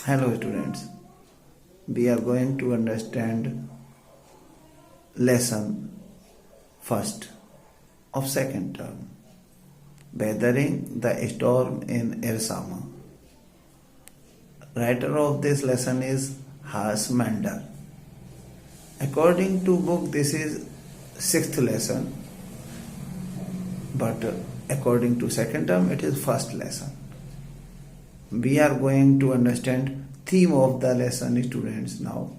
Hello students, we are going to understand lesson first of second term, Weathering the Storm in Irsama. Writer of this lesson is Hans Mander. According to book, this is sixth lesson, but according to second term, it is first lesson. We are going to understand theme of the lesson, students. Now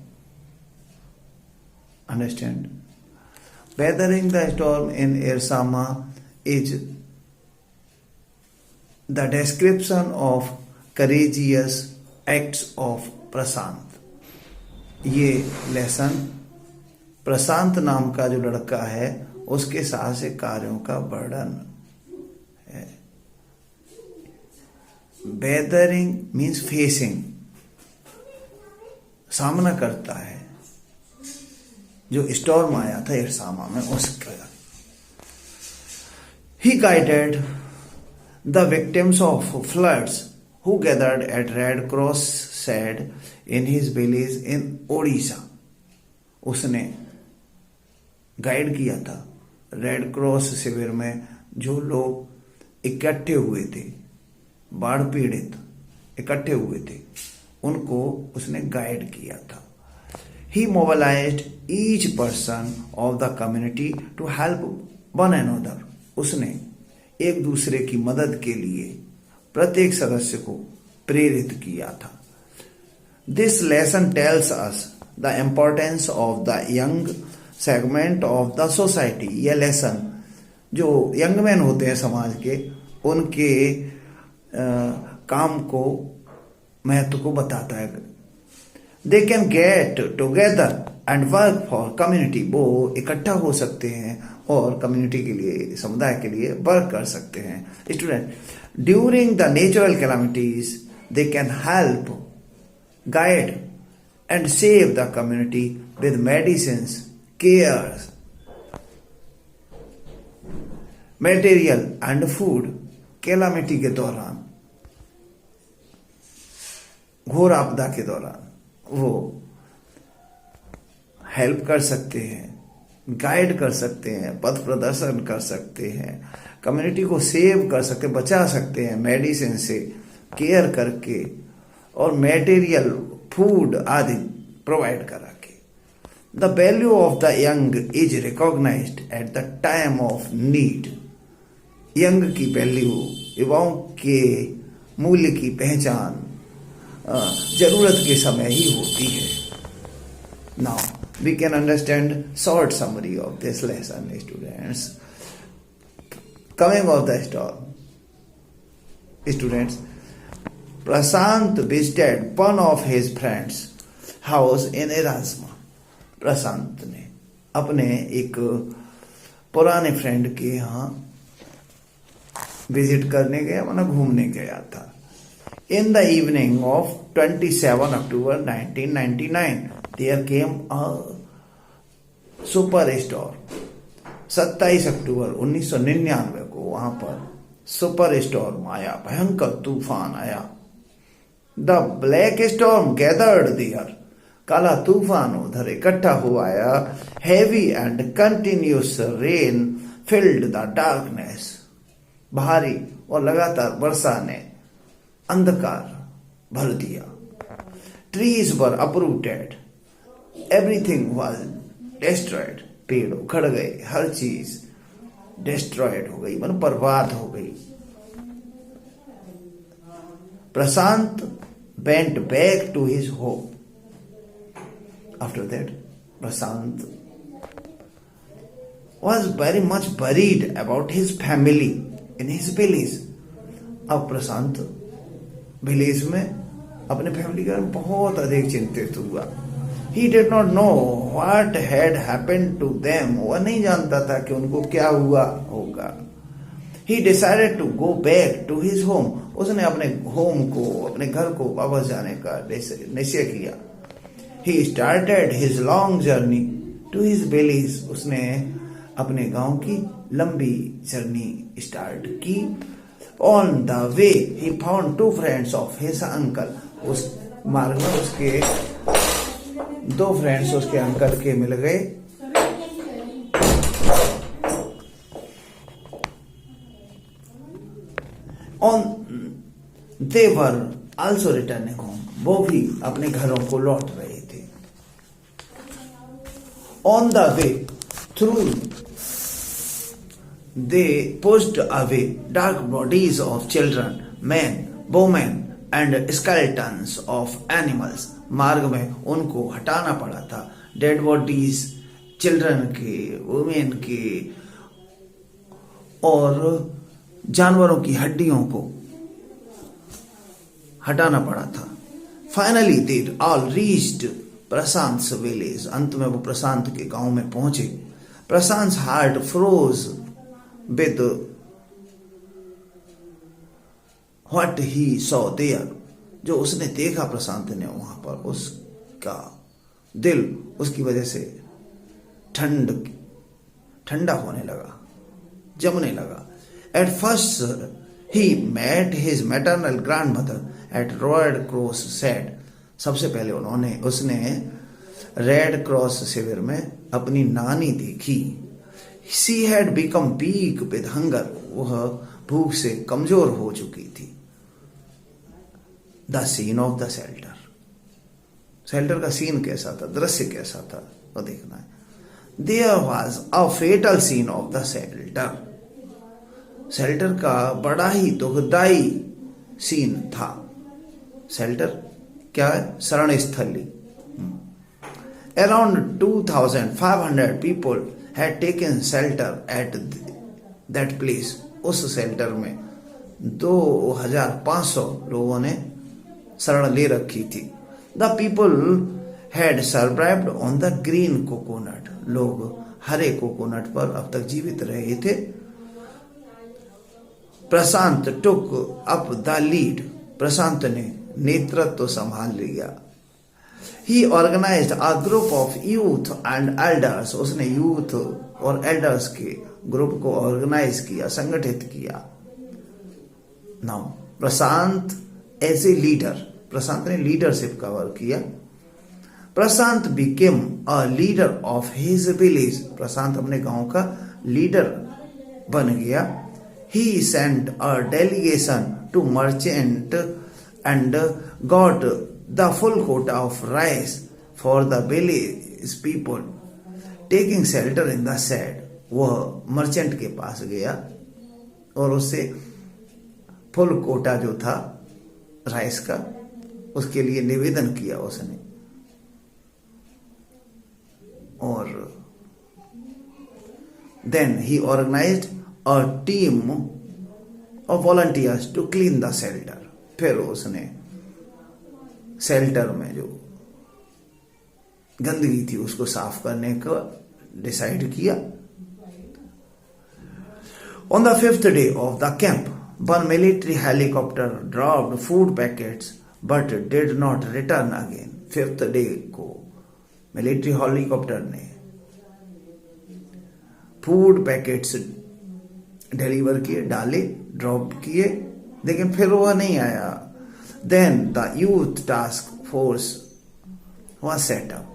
understand, weathering the storm in Irsama is the description of courageous acts of प्रशांत. ये lesson प्रशांत नाम का जो लड़का है उसके साहसिक कार्यों का वर्णन है. वेदरिंग मीन्स फेसिंग, सामना करता है. जो स्टॉर्म आया था इरसामा में उसका. He guided the victims of floods who gathered at Red Cross shed in his village in Odisha. उसने गाइड किया था रेड क्रॉस शिविर में जो लोग इकट्ठे हुए थे, बाढ़ पीड़ित इकट्ठे हुए थे, उनको उसने गाइड किया था. He mobilized each person of the community to help one another. उसने एक दूसरे की मदद के लिए प्रत्येक सदस्य को प्रेरित किया था. This lesson tells us the importance of the young segment of the society. यह लेसन जो यंग मैन होते हैं समाज के, उनके काम को, महत्व को बताता है. They can get together and work for community. वो इकट्ठा हो सकते हैं और कम्युनिटी के लिए, समुदाय के लिए वर्क कर सकते हैं. Student, during the natural calamities they can help, guide and save the community with medicines, care, material and food. Calamity के दौरान, घोर आपदा के दौरान वो हेल्प कर सकते हैं, गाइड कर सकते हैं, पथ प्रदर्शन कर सकते हैं, कम्युनिटी को सेव कर सकते, बचा सकते हैं मेडिसिन से, केयर करके, और मटेरियल, फूड आदि प्रोवाइड करा के. The value of the young is recognised at the time of need. Young की वैल्यू, युवाओं के मूल्य की पहचान जरूरत के समय ही होती है. Now we can understand short summary of this lesson, students. Coming of the storm, students, Prashant visited one of his friends' house in Erasmus. प्रशांत ने अपने एक पुराने फ्रेंड के यहाँ विजिट करने गया, मतलब घूमने गया था. In the evening of 27 October 1999, there came a superstorm. 27 अक्टूबर 1999 को वहां पर सुपर स्टॉर्म आया, भयंकर तूफान आया. The black storm gathered there. काला तूफान उधर इकट्ठा हुआ आया. Heavy and continuous rain filled the darkness. भारी और लगातार वर्षा ने अंधकार भर दिया. Trees were uprooted. Everything was destroyed. पेड़ उखड़ गए, हर चीज डिस्ट्रॉयड हो गई, मतलब बर्बाद हो गई. Prashant went back to his home. After that Prashant was very much worried about his family in his village. अब प्रशांत विलेज में अपने फैमिली के बारे में बहुत अधिक चिंतित हुआ. He did not know what had happened to them. वह नहीं जानता था कि उनको क्या हुआ होगा. He decided to go back to his home. उसने अपने होम को, अपने घर को वापस जाने का निश्चय किया. He started his long journey to his village. उसने अपने गांव की लंबी जर्नी स्टार्ट की On the way he found two friends of his uncle. उस मार्ग में उसके दो फ्रेंड्स उसके अंकल के मिल गए. They were also returning home. वो भी अपने घरों को लौट रहे थे. On the way through they pushed away dark bodies of children, men, women and skeletons of animals. मार्ग में उनको हटाना पड़ा था. डेड बॉडीज चिल्ड्रन के, वुमेन के और जानवरों की हड्डियों को हटाना पड़ा था. Finally they all reached Prashant village. अंत में वो प्रशांत के गांव में पहुंचे. Prashant heart froze with what he saw there. जो उसने देखा प्रशांत ने वहां पर, उसका दिल उसकी वजह से ठंडा होने लगा, जमने लगा. At first he met his maternal grandmother at Red Cross said. सबसे पहले उसने रेड क्रॉस शिविर में अपनी नानी देखी. She had become weak with hunger. वह भूख से कमजोर हो चुकी थी. The scene of the shelter. Shelter का सीन कैसा था, दृश्य कैसा था, वो देखना है. There was a fatal scene of the shelter. Shelter का बड़ा ही दुखदाई सीन था. शेल्टर क्या है? शरण स्थली. Around 2500 people had taken shelter at that place. उस शेल्टर में 2500 लोगों ने शरण ले रखी थी. The people had survived on the green coconut. लोग हरे कोकोनट पर अब तक जीवित रहे थे. प्रशांत took up the lead. प्रशांत ने नेतृत्व संभाल लिया. He organized a group of youth and elders. उसने यूथ और एल्डर्स के ग्रुप को ऑर्गेनाइज किया, संगठित किया. Now Prashant as a leader. Prashant ने लीडरशिप का वर्क किया. Prashant became a leader of his village. Prashant अपने गांव का लीडर बन गया. He sent a delegation to merchant and got the full quota of rice for the village people taking shelter in the shed. वह merchant के पास गया और उससे फुल कोटा जो था राइस का, उसके लिए निवेदन किया उसने. और then he organized a team of volunteers to clean the shelter. फिर उसने शेल्टर में जो गंदगी थी उसको साफ करने का डिसाइड किया. On the 5th day of the camp, one military helicopter dropped food packets but did not return again. 5th day को मिलिट्री हेलीकॉप्टर ने फूड पैकेट्स डिलीवर किए, डाले, ड्रॉप किए, लेकिन फिर वह नहीं आया. Then the youth task force was set up.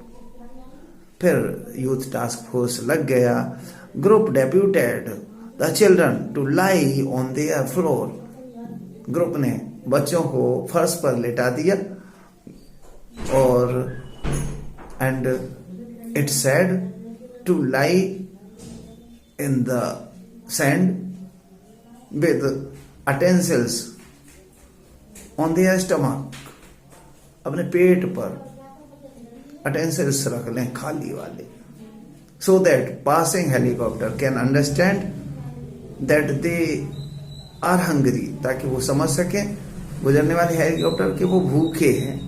फिर youth task force लग गया. Group deputed the children to lie on their floor. Group ने बच्चों को फर्श पर लेटा दिया और and it said to lie in the sand with utensils on their stomach. अपने पेट पर utensils रख लें खाली वाले, so that passing helicopter can understand that they are hungry. ताकि वो समझ सके गुजरने वाले हेलीकॉप्टर के वो भूखे हैं.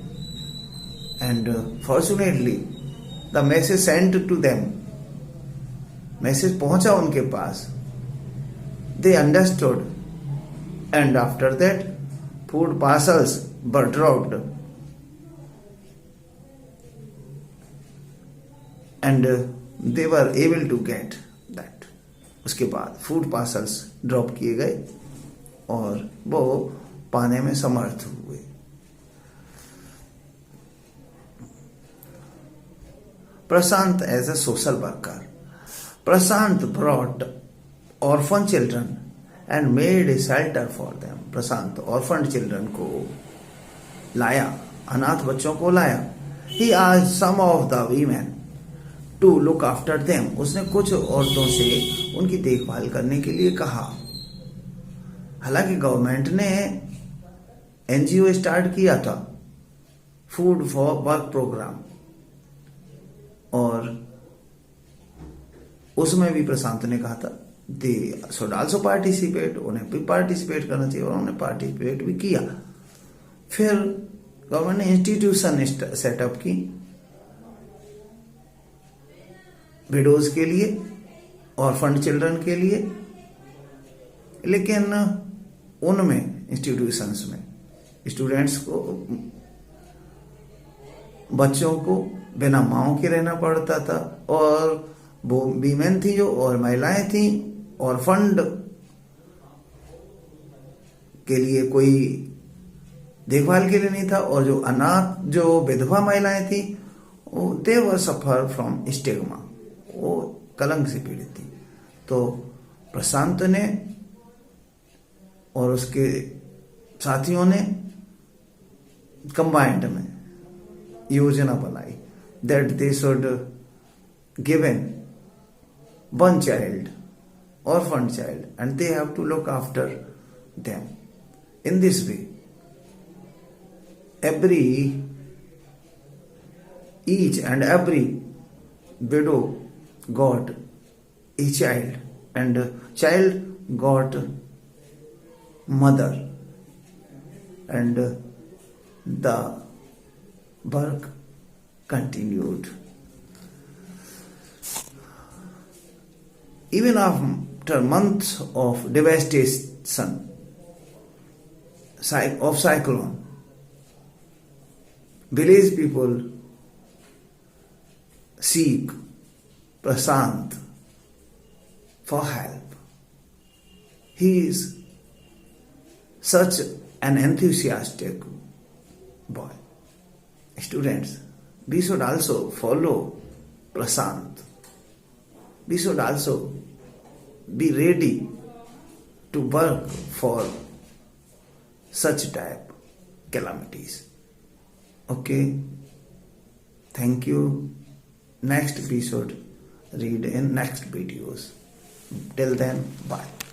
And fortunately the message sent to them, message पहुंचा उनके पास. They understood and after that food parcels were dropped and they were able to get that. उसके बाद फूड पार्सल्स ड्रॉप किए गए और वो पाने में समर्थ हुए। Prashant as a social worker. Prashant brought orphan children and made a shelter for them. Prashant orphan children को लाया, अनाथ बच्चों को लाया। He asked some of the women to look after them. उसने कुछ औरतों से उनकी देखभाल करने के लिए कहा। हालांकि गवर्नमेंट ने एनजीओ स्टार्ट किया था, फूड फॉर वर्क प्रोग्राम, और उसमें भी प्रशांत ने कहा था दे शुड आल्सो पार्टिसिपेट, उन्हें भी पार्टिसिपेट करना चाहिए, और उन्होंने पार्टिसिपेट भी किया। फिर गवर्नमेंट ने इंस्टीट्यूशन सेटअप की विडोज के लिए, ऑर्फन चिल्ड्रन के लिए, लेकिन उनमें इंस्टीट्यूशंस में स्टूडेंट्स को, बच्चों को बिना माओ के रहना पड़ता था, और वो वीमेन थी जो, और महिलाएं थी, और फंड के लिए कोई देखभाल के लिए नहीं था, और जो अनाथ, जो विधवा महिलाएं थी, दे वर सफर फ्रॉम स्टिग्मा, वो कलंक से पीड़ित थी। तो प्रशांत ने और उसके साथियों ने कंबाइंड में योजना बनाई that they should given one child, orphan child, and they have to look after them. In this way, each and every widow got a child, and child got mother, and the work continued. Even after months of devastation of cyclone, village people seek Prashant for help. He is such an enthusiastic boy. Students, we should also follow Prashant. We should also be ready to work for such type calamities. Okay, thank you. Next we should read in next videos. Till then, bye.